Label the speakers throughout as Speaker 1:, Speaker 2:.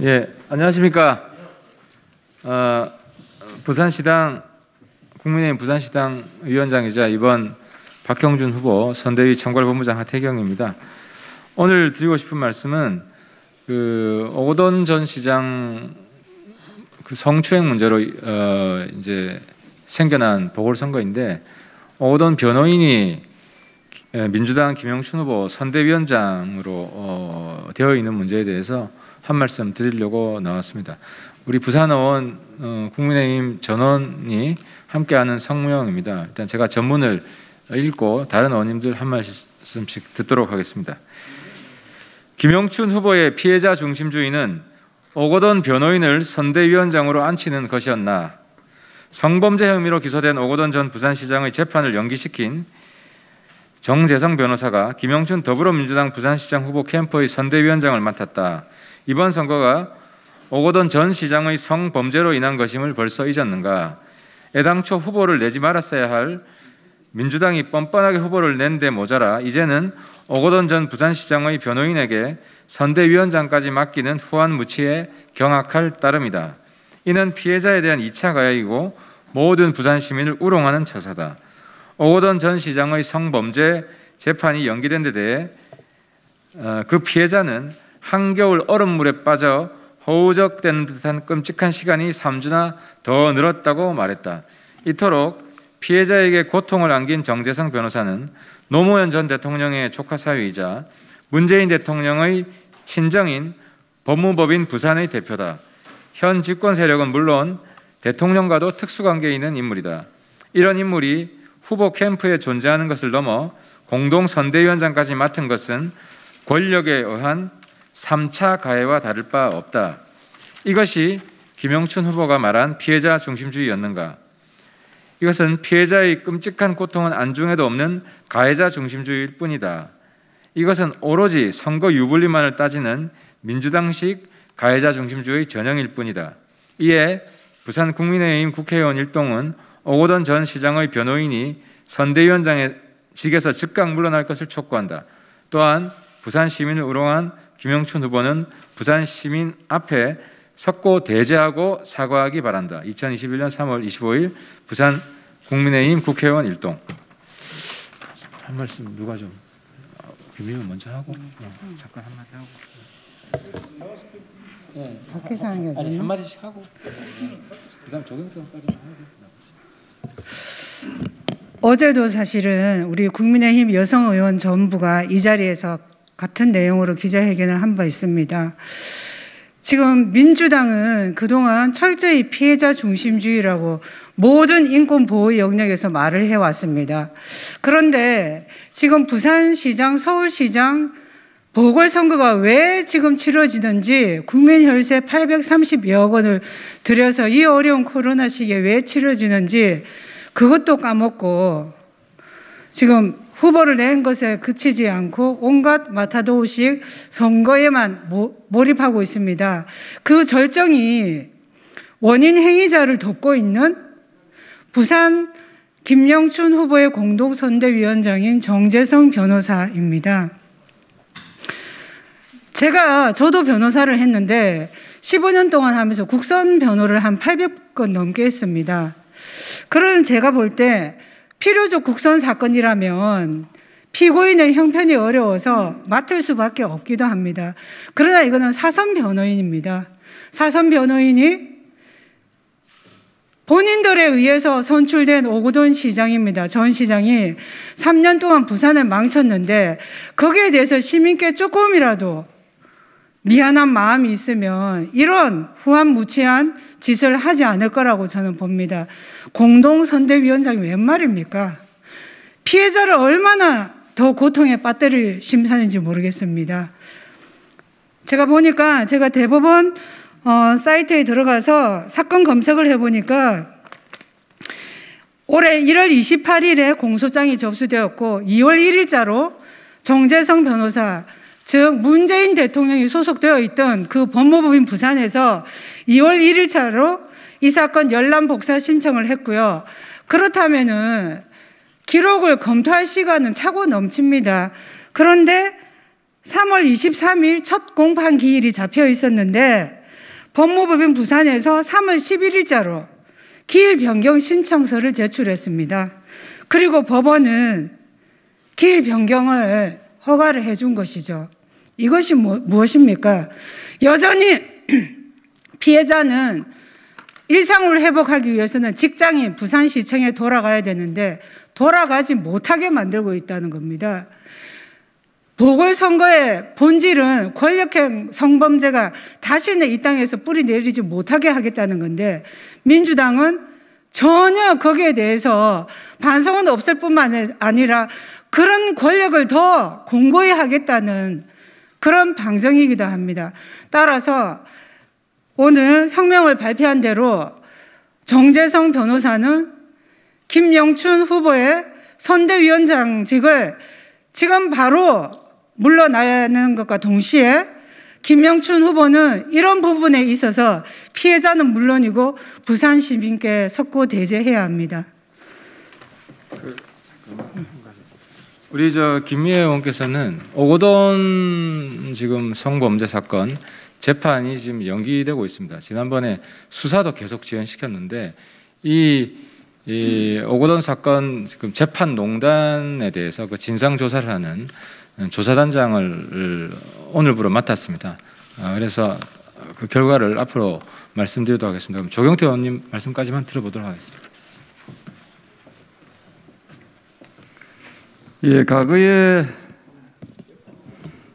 Speaker 1: 예, 안녕하십니까. 부산시당 국민의힘 부산시당 위원장이자 이번 박형준 후보 선대위 총괄본부장 하태경입니다. 오늘 드리고 싶은 말씀은 오거돈 전 시장 성추행 문제로 이제 생겨난 보궐선거인데, 오거돈 변호인이 민주당 김영춘 후보 선대위원장으로 되어 있는 문제에 대해서 한 말씀 드리려고 나왔습니다. 우리 부산의원 국민의힘 전원이 함께하는 성명입니다. 일단 제가 전문을 읽고 다른 의원님들 한 말씀씩 듣도록 하겠습니다. 김영춘 후보의 피해자 중심주의는 오거돈 변호인을 선대위원장으로 앉히는 것이었나, 성범죄 혐의로 기소된 오거돈 전 부산시장의 재판을 연기시킨 정재성 변호사가 김영춘 더불어민주당 부산시장 후보 캠프의 선대위원장을 맡았다. 이번 선거가 오거돈 전 시장의 성범죄로 인한 것임을 벌써 잊었는가? 애당초 후보를 내지 말았어야 할 민주당이 뻔뻔하게 후보를 낸 데 모자라 이제는 오거돈 전 부산시장의 변호인에게 선대위원장까지 맡기는 후한무치에 경악할 따름이다. 이는 피해자에 대한 2차 가해이고 모든 부산 시민을 우롱하는 처사다. 오거돈 전 시장의 성범죄 재판이 연기된 데 대해 그 피해자는 한겨울 얼음물에 빠져 허우적대는 듯한 끔찍한 시간이 3주나 더 늘었다고 말했다. 이토록 피해자에게 고통을 안긴 정재성 변호사는 노무현 전 대통령의 조카 사위이자 문재인 대통령의 친정인 법무법인 부산의 대표다. 현 집권 세력은 물론 대통령과도 특수관계에 있는 인물이다. 이런 인물이 후보 캠프에 존재하는 것을 넘어 공동선대위원장까지 맡은 것은 권력에 의한 3차 가해와 다를 바 없다. 이것이 김영춘 후보가 말한 피해자 중심주의였는가? 이것은 피해자의 끔찍한 고통은 안중에도 없는 가해자 중심주의일 뿐이다. 이것은 오로지 선거 유불리만을 따지는 민주당식 가해자 중심주의 전형일 뿐이다. 이에 부산 국민의힘 국회의원 일동은 오거돈 전 시장의 변호인이 선대위원장의 직에서 즉각 물러날 것을 촉구한다. 또한 부산 시민을 우롱한 김영춘 후보는 부산 시민 앞에 섰고 대제하고 사과하기 바란다. 2021년 3월 25일 부산 국민의힘 국회의원 일동. 한 말씀 누가 좀 김의원 먼저 하고 잠깐 한마디 하고.
Speaker 2: 밖에서 하는 게
Speaker 1: 아니 한마디씩 하고 그다음 조경태까지 하고.
Speaker 2: 어제도 사실은 우리 국민의힘 여성 의원 전부가 이 자리에서 같은 내용으로 기자회견을 한 바 있습니다. 지금 민주당은 그동안 철저히 피해자 중심주의라고 모든 인권보호 영역에서 말을 해왔습니다. 그런데 지금 부산시장, 서울시장 보궐선거가 왜 지금 치러지는지, 국민 혈세 830여억 원을 들여서 이 어려운 코로나 시기에 왜 치러지는지 그것도 까먹고 지금 후보를 낸 것에 그치지 않고 온갖 마타도식 선거에만 몰입하고 있습니다. 그 절정이 원인 행위자를 돕고 있는 부산 김영춘 후보의 공동선대위원장인 정재성 변호사입니다. 저도 변호사를 했는데 15년 동안 하면서 국선 변호를 한 800건 넘게 했습니다. 그런 제가 볼 때 필요적 국선 사건이라면 피고인의 형편이 어려워서 맡을 수밖에 없기도 합니다. 그러나 이거는 사선 변호인입니다. 사선 변호인이 본인들에 의해서 선출된 오거돈 시장입니다. 전 시장이 3년 동안 부산을 망쳤는데 거기에 대해서 시민께 조금이라도 미안한 마음이 있으면 이런 후한무치한 짓을 하지 않을 거라고 저는 봅니다. 공동선대위원장이 웬 말입니까? 피해자를 얼마나 더 고통에 빠뜨릴 심산인지 모르겠습니다. 제가 보니까 제가 대법원 사이트에 들어가서 사건 검색을 해보니까 올해 1월 28일에 공소장이 접수되었고 2월 1일자로 정재성 변호사, 즉 문재인 대통령이 소속되어 있던 그 법무법인 부산에서 2월 1일차로 이 사건 열람 복사 신청을 했고요. 그렇다면은 기록을 검토할 시간은 차고 넘칩니다. 그런데 3월 23일 첫 공판 기일이 잡혀 있었는데 법무법인 부산에서 3월 11일자로 기일 변경 신청서를 제출했습니다. 그리고 법원은 기일 변경을 허가를 해준 것이죠. 이것이 무엇입니까? 여전히 피해자는 일상을 회복하기 위해서는 직장인 부산시청에 돌아가야 되는데 돌아가지 못하게 만들고 있다는 겁니다. 보궐선거의 본질은 권력형 성범죄가 다시는 이 땅에서 뿌리 내리지 못하게 하겠다는 건데 민주당은 전혀 거기에 대해서 반성은 없을 뿐만 아니라 그런 권력을 더 공고히 하겠다는 그런 방정이기도 합니다. 따라서 오늘 성명을 발표한 대로 정재성 변호사는 김영춘 후보의 선대위원장직을 지금 바로 물러나야 하는 것과 동시에 김영춘 후보는 이런 부분에 있어서 피해자는 물론이고 부산 시민께 석고대죄해야 합니다.
Speaker 1: 우리 김미애 의원께서는 오거돈 지금 성범죄 사건 재판이 지금 연기되고 있습니다. 지난번에 수사도 계속 지연시켰는데 이 오거돈 사건 지금 재판 농단에 대해서 그 진상 조사를 하는 조사단장을 오늘부로 맡았습니다. 그래서 그 결과를 앞으로 말씀드리도록 하겠습니다. 그럼 조경태 의원님 말씀까지만 들어보도록 하겠습니다.
Speaker 3: 예, 과거에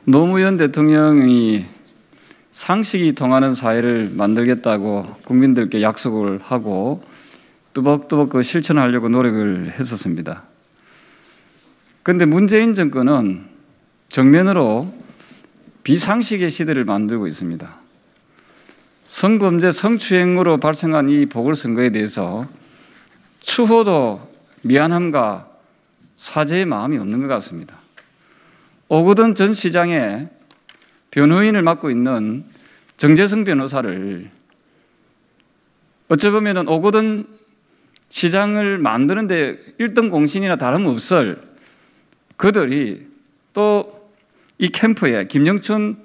Speaker 3: 노무현 대통령이 상식이 통하는 사회를 만들겠다고 국민들께 약속을 하고 뚜벅뚜벅 그 실천하려고 노력을 했었습니다. 그런데 문재인 정권은 정면으로 비상식의 시대를 만들고 있습니다. 성범죄, 성추행으로 발생한 이 보궐선거에 대해서 추호도 미안함과 사죄의 마음이 없는 것 같습니다. 오거돈 전 시장의 변호인을 맡고 있는 정재성 변호사를 어찌 보면 오거돈 시장을 만드는데 1등 공신이나 다름없을 그들이 또 이 캠프에 김영춘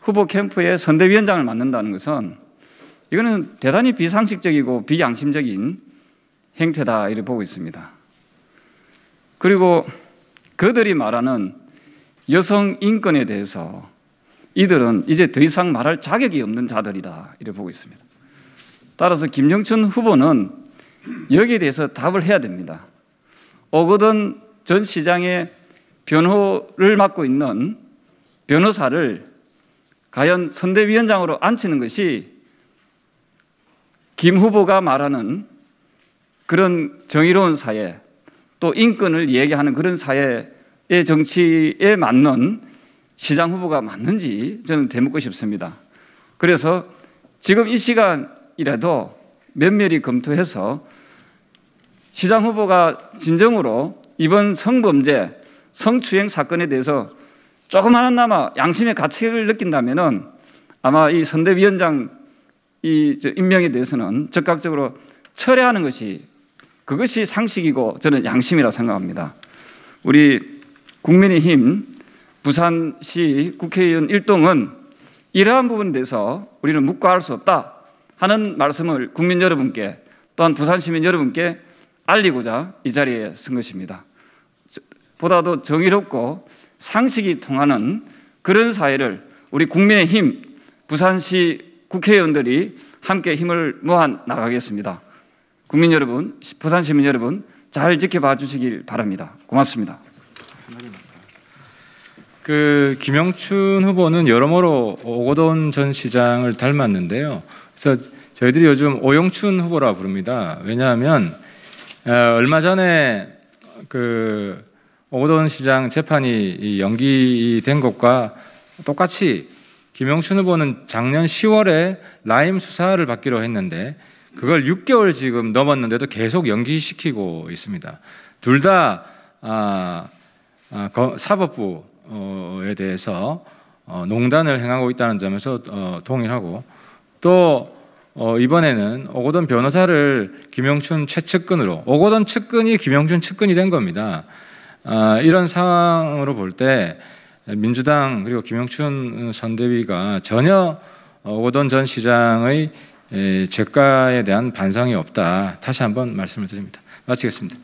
Speaker 3: 후보 캠프에 선대위원장을 맡는다는 것은 이거는 대단히 비상식적이고 비양심적인 행태다 이렇게 보고 있습니다. 그리고 그들이 말하는 여성 인권에 대해서 이들은 이제 더 이상 말할 자격이 없는 자들이다 이렇게 보고 있습니다. 따라서 김영춘 후보는 여기에 대해서 답을 해야 됩니다. 오거돈 전 시장의 변호를 맡고 있는 변호사를 과연 선대위원장으로 앉히는 것이 김 후보가 말하는 그런 정의로운 사회 또 인권을 얘기하는 그런 사회의 정치에 맞는 시장 후보가 맞는지 저는 되묻고 싶습니다. 그래서 지금 이 시간이라도 면밀히 검토해서 시장 후보가 진정으로 이번 성범죄, 성추행 사건에 대해서 조그마나마 양심의 가책을 느낀다면은 아마 이 선대위원장 임명에 대해서는 적극적으로 철회하는 것이 그것이 상식이고 저는 양심이라 생각합니다. 우리 국민의힘 부산시 국회의원 일동은 이러한 부분에 대해서 우리는 묵과할 수 없다 하는 말씀을 국민 여러분께 또한 부산 시민 여러분께 알리고자 이 자리에 선 것입니다. 보다도 정의롭고 상식이 통하는 그런 사회를 우리 국민의힘 부산시 국회의원들이 함께 힘을 모아 나가겠습니다. 국민 여러분, 부산 시민 여러분 잘 지켜봐 주시길 바랍니다. 고맙습니다.
Speaker 1: 김영춘 후보는 여러모로 오거돈 전 시장을 닮았는데요. 그래서 저희들이 요즘 오영춘 후보라 부릅니다. 왜냐하면 얼마 전에 오거돈 시장 재판이 연기된 것과 똑같이 김영춘 후보는 작년 10월에 라임 수사를 받기로 했는데 그걸 6개월 지금 넘었는데도 계속 연기시키고 있습니다. 둘 다 사법부에 대해서 농단을 행하고 있다는 점에서 동일하고 또 이번에는 오거돈 변호사를 김영춘 최측근으로 오거돈 측근이 김영춘 측근이 된 겁니다. 이런 상황으로 볼 때 민주당 그리고 김영춘 선대위가 전혀 오거돈 전 시장의 죄가에 대한 반성이 없다. 다시 한번 말씀을 드립니다. 마치겠습니다.